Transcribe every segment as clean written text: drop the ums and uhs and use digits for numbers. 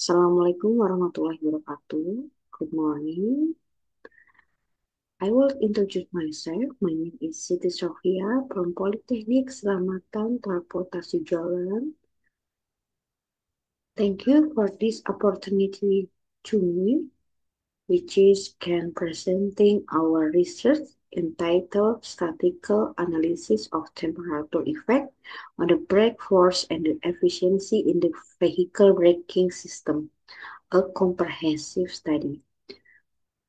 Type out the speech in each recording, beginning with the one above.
Assalamualaikum warahmatullahi wabarakatuh. Good morning. I will introduce myself. My name is Siti Sofia from Politeknik Selamatan Transportasi Jalan. Thank you for this opportunity to me, which is can presenting our research entitled Statistical Analysis of Temperature Effect on the brake force and the efficiency in the vehicle braking system, a comprehensive study.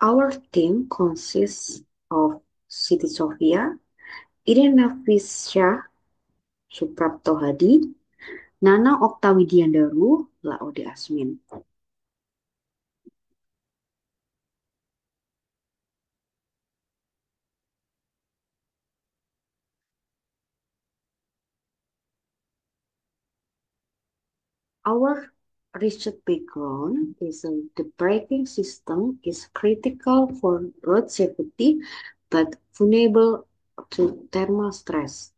Our team consists of Siti Sofia, Irena Fisya, Suprapto Hadi, Nana Oktawidiandaru, Laode Asmin. Our research background is the braking system is critical for road safety but vulnerable to thermal stress.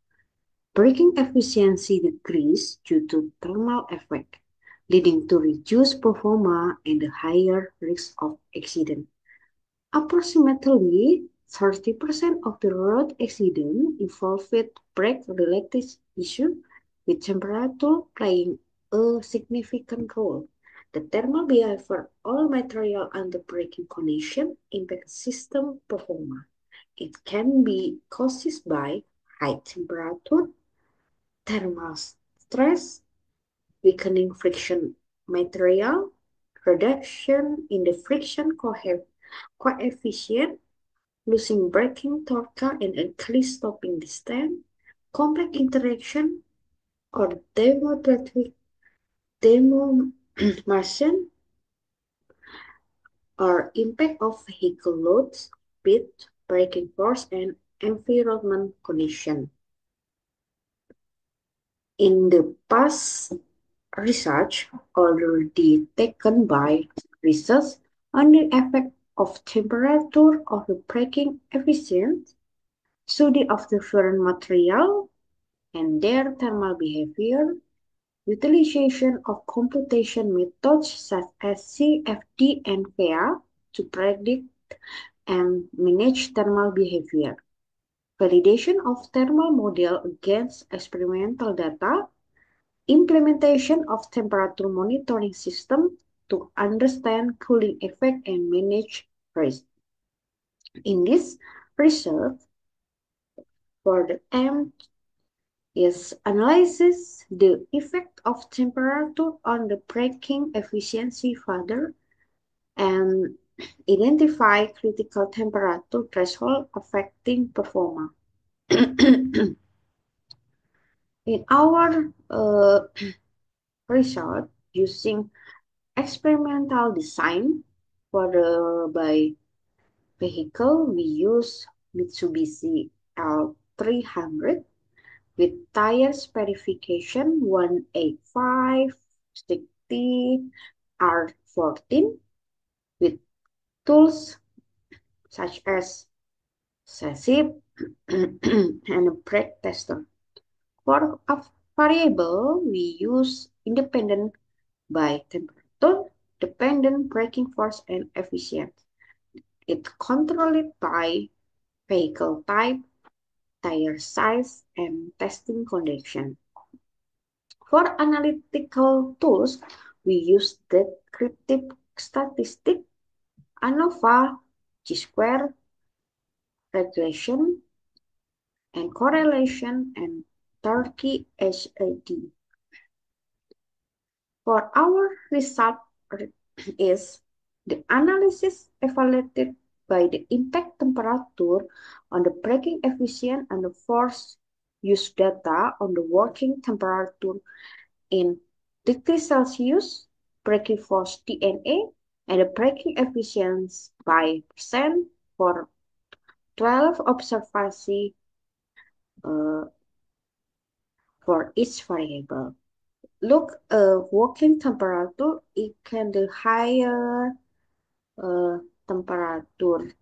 Braking efficiency decreased due to thermal effect, leading to reduced performance and a higher risk of accident. Approximately 30% of the road accidents involve brake-related issues, with temperature playing a significant role. The thermal behavior all material under braking condition impacts system performance. It can be caused by high temperature, thermal stress, weakening friction material, reduction in the friction coefficient, losing braking torque and increased stopping distance, complex interaction or deformation or impact of vehicle loads, speed, braking force, and environment condition. In the past research already taken by research on the effect of temperature of the braking efficiency, study of different material and their thermal behavior, utilization of computation methods such as CFD and VEA to predict and manage thermal behavior, validation of thermal model against experimental data, implementation of temperature monitoring system to understand cooling effect and manage risk. In this research, for the aim is analyzes the effect of temperature on the braking efficiency further and identify critical temperature threshold affecting performance. In our research, using experimental design for the by vehicle, we use Mitsubishi L300 with tire specification 185/60 R14 with tools such as SESIP and a brake tester. For a variable, we use independent by temperature, dependent braking force, and efficiency. It controlled by vehicle type, tire size, and testing condition. For analytical tools, we use descriptive statistics, ANOVA, Chi-square, regression, and correlation, and Turkey HAD. For our result is the analysis evaluated by the impact temperature on the braking efficiency and the force use data on the working temperature in degrees Celsius, braking force DNA, and the braking efficiency by percent for 12 observation uh, for each variable. Look, working temperature, it can the higher uh, temperature,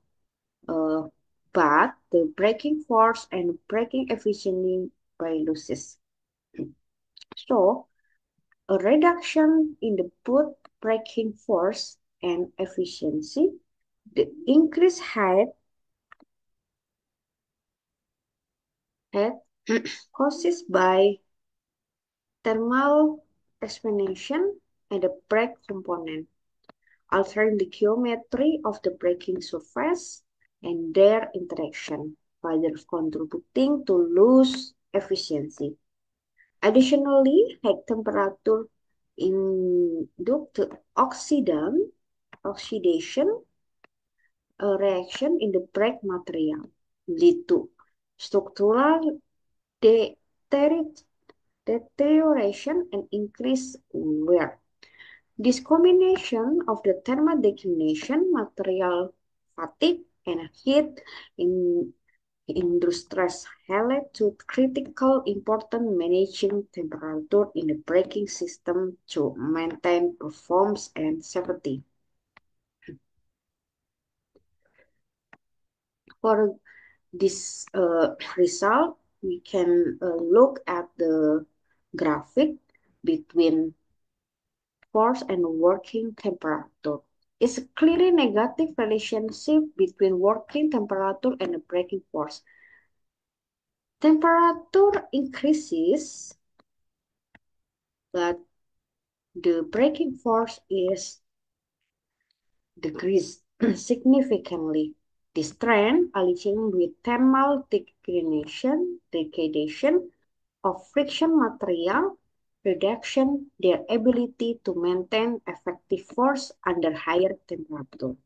uh, but the braking force and braking efficiency by losses. So, a reduction in the boot braking force and efficiency, the increased head causes by thermal expansion and the brake component, altering the geometry of the braking surface and their interaction, further contributing to loss efficiency. Additionally, high temperature induced oxidation reaction in the brake material lead to structural deterioration and increased wear. This combination of the thermal degradation, material fatigue, and heat in industries highlight to critical important managing temperature in the braking system to maintain performance and safety. For this result, we can look at the graphic between force and working temperature. It's a clearly negative relationship between working temperature and the braking force. Temperature increases, but the braking force is decreased significantly. This trend aligns with thermal degradation of friction material, reduction their ability to maintain effective force under higher temperature.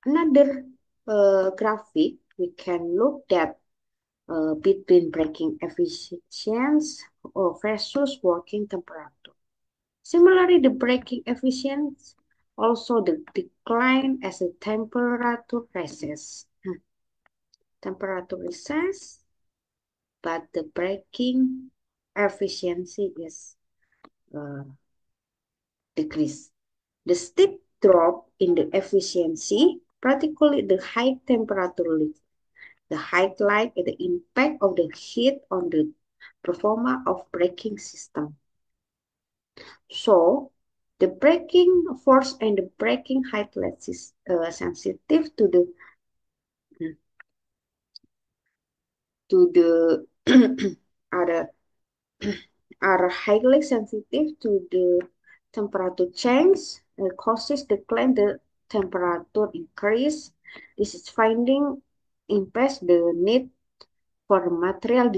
Another graphic we can look at between braking efficiency versus working temperature. Similarly, the braking efficiency also decline as the temperature rises. Temperature rises, but the braking efficiency is uh, decreased. The steep drop in the efficiency, particularly the high temperature lift, the highlight the impact of the heat on the performance of braking system. So, the braking force and the braking height is sensitive to the are are highly sensitive to the temperature change, causes decline the temperature increase. This is finding impacts the need for material and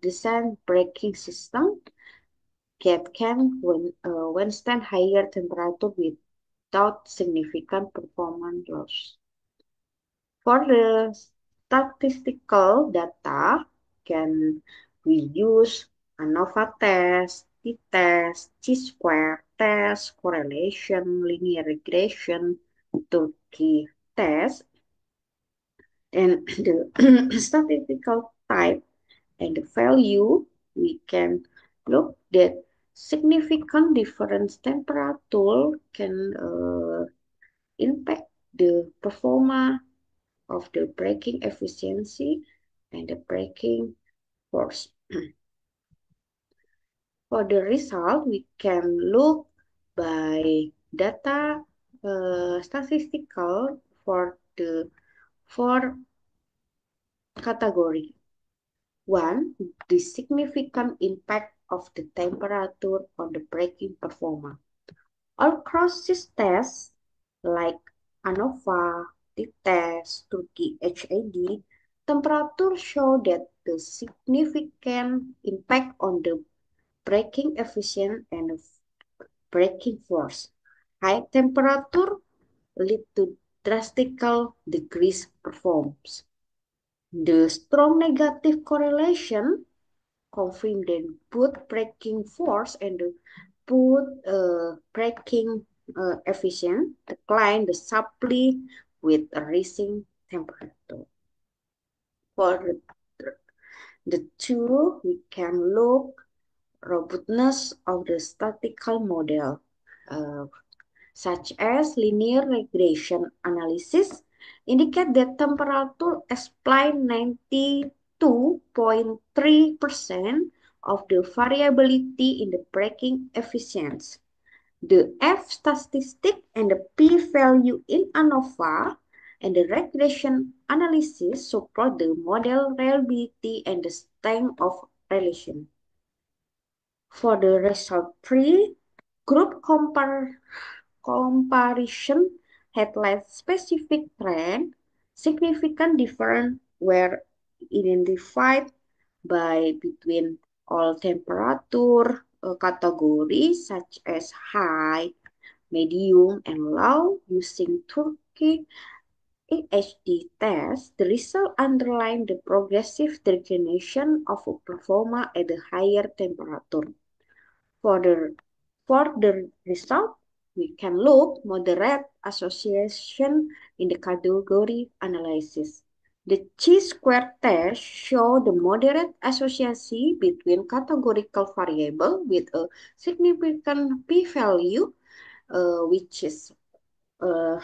design braking system that can withstand higher temperature without significant performance loss. For the statistical data, can we use ANOVA test, t-test, chi-square test, correlation, linear regression, Tukey test, and the statistical type and the value, we can look that significant difference temperature can impact the performance of the braking efficiency and the braking force. For the result, we can look by data statistical for the four category. One, the significant impact of the temperature on the braking performance. All crosses tests like ANOVA, t-test, Tukey HAD, temperature show that the significant impact on the braking efficiency and braking force. High temperature lead to drastical decreased performance. The strong negative correlation confirm the both braking force and the both braking efficient decline the sharply with a rising temperature. For the two, we can look robustness of the statistical model, uh, such as linear regression analysis, indicate that temperature explain 92.3% of the variability in the breaking efficiency. The F statistic and the p-value in ANOVA and the regression analysis support the model reliability and the strength of relation. For the result 3, group comparison highlights specific trend. Significant difference were identified by between all temperature categories such as high, medium, and low using Turkey EHD test. The result underline the progressive degradation of performance at a higher temperature. For the, for the result, we can look moderate association in the category analysis. The chi-square test show the moderate association between categorical variable with a significant p-value, which is uh,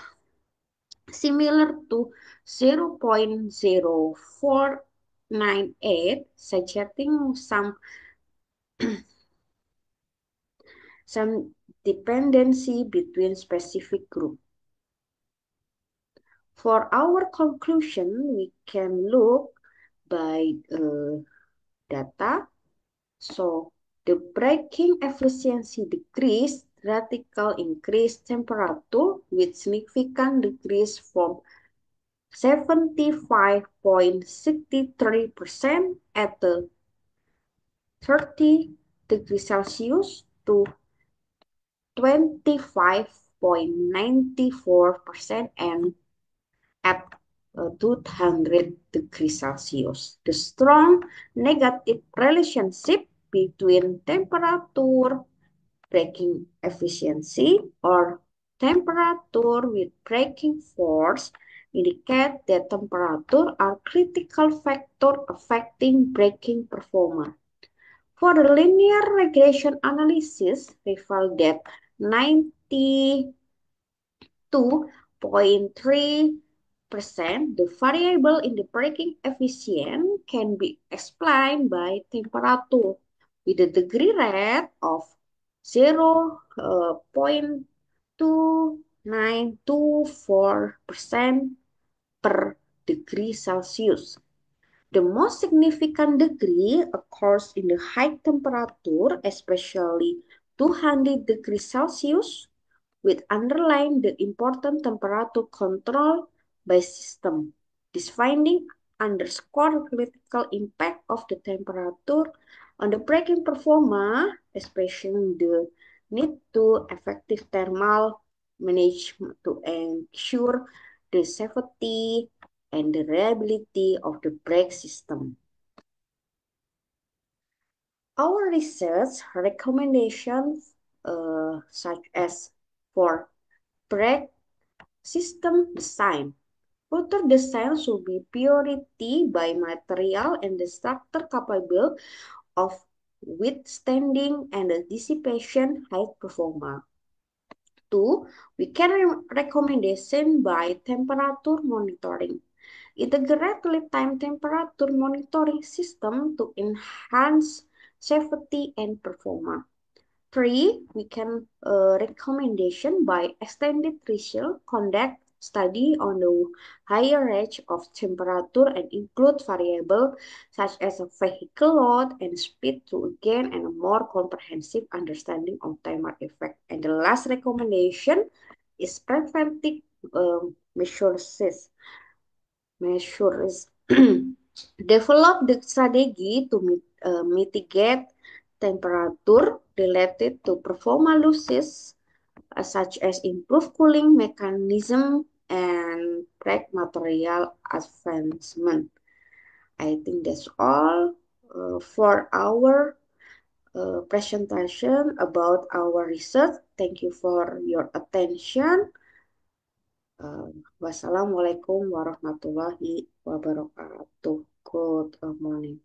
similar to 0.0498, suggesting some dependency between specific groups. For our conclusion, we can look by data. So the breaking efficiency decrease, radical increase temperature with significant decrease from 75.63% at the 30 degrees Celsius to 25.94% and at 200 degrees Celsius. The strong negative relationship between temperature breaking efficiency or temperature with breaking force indicate that temperature are critical factor affecting breaking performance. For the linear regression analysis, we found that 92.3% the variable in the breaking efficiency can be explained by temperature with a degree rate of 0.2924% per degree Celsius. The most significant degree occurs in the high temperature, especially 200 degrees Celsius, with underlying the important temperature control by system. This finding underscore critical impact of the temperature on the breaking performance, especially the need to effective thermal management to ensure the safety and the reliability of the brake system. Our research recommendations such as for brake system design. Further design should be priority by material and the structure capable of withstanding and the dissipation high performance. 2. We can recommendation by temperature monitoring. Integrate real-time temperature monitoring system to enhance safety and performance. 3. We can recommendation by extended research conduct study on the higher range of temperature and include variables such as a vehicle load and speed to gain and a more comprehensive understanding of thermal effect. And the last recommendation is preventive measures. Develop the strategy to mitigate temperature related to performance losses, such as improve cooling mechanism and brake material advancement. I think that's all for our presentation about our research. Thank you for your attention. Wassalamualaikum warahmatullahi wabarakatuh. Good morning.